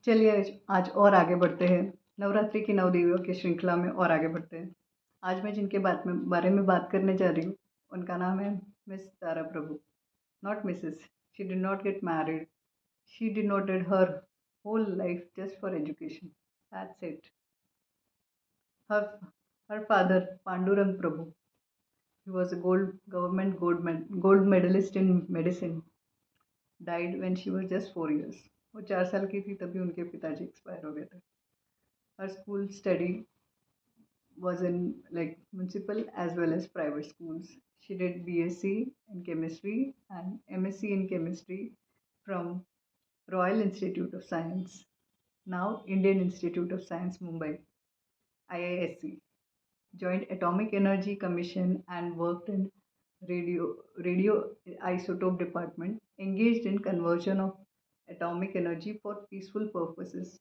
चलिए आज और आगे बढ़ते हैं। नवरात्रि की 9 देवियों की श्रृंखला में और आगे बढ़ते हैं। आज मैं जिनके बारे में बात करने जा रही हूँ, उनका नाम है miss Tara Prabhu. Not Mrs. She did not get married. She denoted her whole life just for education. That's it. Her, her father, Pandurang Prabhu, he was a gold medalist in medicine, died when she was just 4 years. वो 4 साल की थी तभी उनके पिताजी expire हो गए थे. Her school study was in like municipal as well as private schools. She did BSc in chemistry and MSc in chemistry from Royal Institute of Science, now Indian Institute of Science, Mumbai, IISc. Joined Atomic Energy Commission and worked in radio isotope department, engaged in conversion of atomic energy for peaceful purposes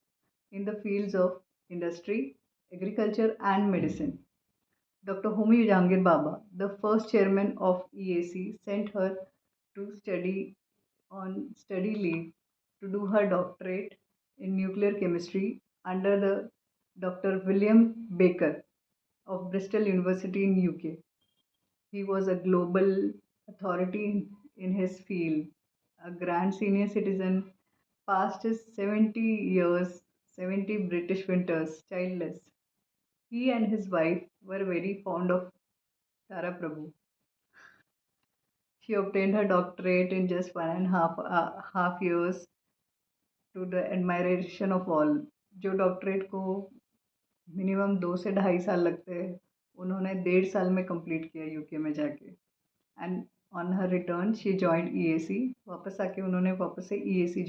in the fields of industry, agriculture, and medicine. Dr. Homi Jahangir Baba, the first chairman of EAC, sent her to study on study leave to do her doctorate in nuclear chemistry under the Dr. William Baker of Bristol University in UK. He was a global authority in his field, a grand senior citizen, passed his 70 years, 70 British winters, childless. He and his wife were very fond of Tara Prabhu. She obtained her doctorate in just 1.5 years to the admiration of all. जो doctorate को minimum 2 से ढाई साल लगते हैं, उन्होंने 1.5 साल में कंप्लीट किया यूके में जाके. And on her return she joined EAC. वापस आके उन्होंने वापस से एईसी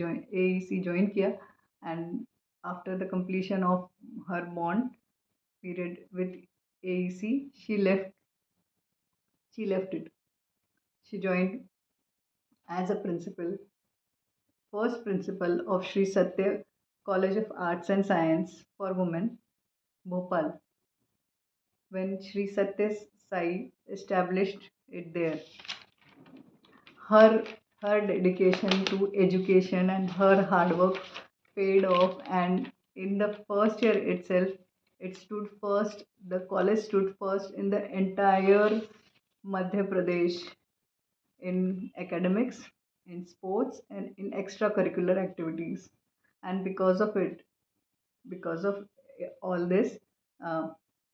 ज्वाइन किया. And after the completion of her bond period with AEC, she left it. She joined as a first principal of Sri Satya College of Arts and Science for Women, Bhopal, when Sri Satya Sai established it there. Her dedication to education and her hard work paid off, and in the first year itself, the college stood first in the entire Madhya Pradesh in academics, in sports, and in extracurricular activities. And because of all this, uh,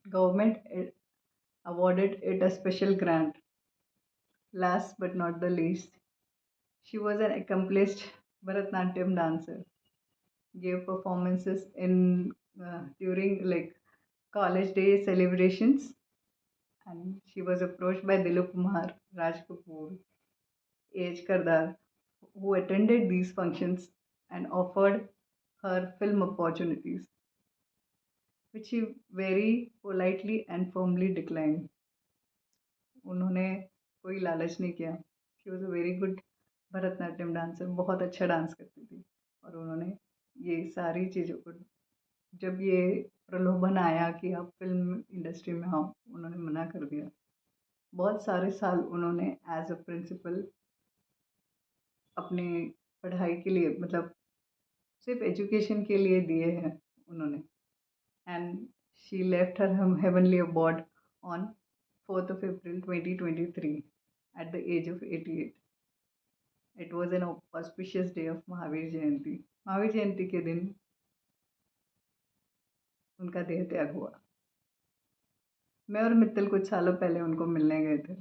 government awarded it a special grant. Last but not the least, she was an accomplished Bharatanatyam dancer. Gave performances in during like college day celebrations, and she was approached by Dilip Kumar, Raj Kapoor, H. Kardar, who attended these functions and offered her film opportunities, which she very politely and firmly declined. उन्होंने कोई लालच नहीं किया. She was a very good Bharatanatyam dancer. बहुत अच्छा dance करती थी. और उन्होंने ये सारी चीज़ों को, जब ये प्रलोभन आया कि आप फिल्म इंडस्ट्री में आओ, उन्होंने मना कर दिया. बहुत सारे साल उन्होंने एज अ प्रिंसिपल अपनी पढ़ाई के लिए, मतलब सिर्फ एजुकेशन के लिए दिए हैं उन्होंने. And she left her heavenly abode on 4th of April 2023 at the age of 88. It was an auspicious day of Mahavir Jayanti. Mahavir Jayanti के दिन उनका देह त्याग हुआ. मैं और मित्तल कुछ सालों पहले उनको मिलने गए थे.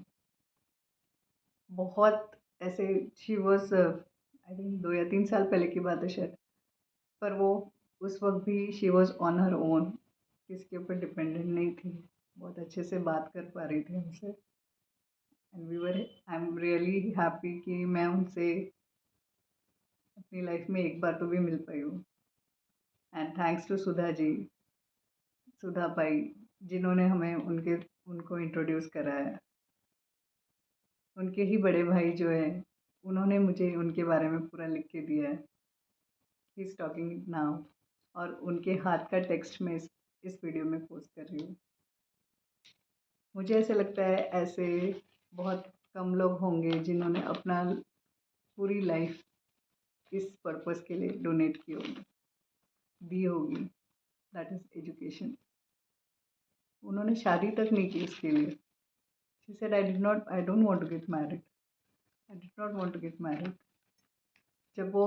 बहुत ऐसे शी वॉज आई थिंक 2 या 3 साल पहले की बात है शायद. पर वो उस वक्त भी she was on her own, किसके ऊपर डिपेंडेंट नहीं थी. बहुत अच्छे से बात कर पा रही थी हमसे. And I am really happy कि मैं उनसे अपनी लाइफ में एक बार तो भी मिल पाई हूँ. एंड थैंक्स टू सुधा भाई, जिन्होंने हमें उनको इंट्रोड्यूस कराया. उनके ही बड़े भाई जो है, उन्होंने मुझे उनके बारे में पूरा लिख के दिया है. He is talking now. और उनके हाथ का टेक्स्ट में इस वीडियो में पोस्ट कर रही हूँ. मुझे ऐसे लगता है ऐसे बहुत कम लोग होंगे जिन्होंने अपना पूरी लाइफ इस पर्पस के लिए डोनेट की होगी. दी होगी, दैट इज़ एजुकेशन। उन्होंने शादी तक नहीं की उसके लिए। She said I don't want to get married, I did not want to get married. जब वो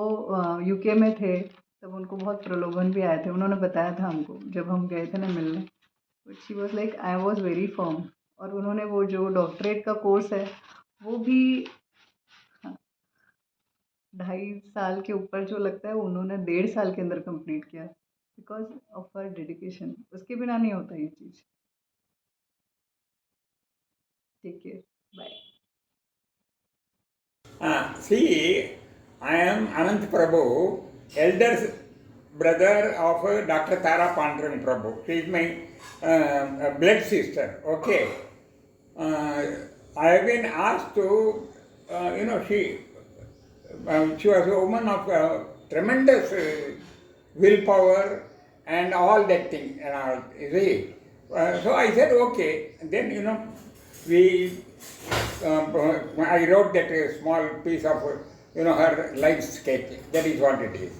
यूके में थे तब उनको बहुत प्रलोभन भी आए थे, उन्होंने बताया था हमको जब हम गए थे ना मिलने। But she was like I was very firm. और उन्होंने वो जो डॉक्टरेट का कोर्स है वो भी 2.5 साल के ऊपर जो लगता है उन्होंने 1.5 साल के अंदर कंप्लीट किया, बिकॉज ऑफ हर डेडिकेशन। उसके बिना नहीं होता ये चीज़। Take care, bye. See, I am Anant Prabhu, elder brother of Dr. Tara Pandran Prabhu. She is my blood sister. Okay. I have been asked to, she was a woman of tremendous willpower and all that thing and all. You see. So I said, okay. Then, we I wrote that small piece of, her life sketch. That is what it is.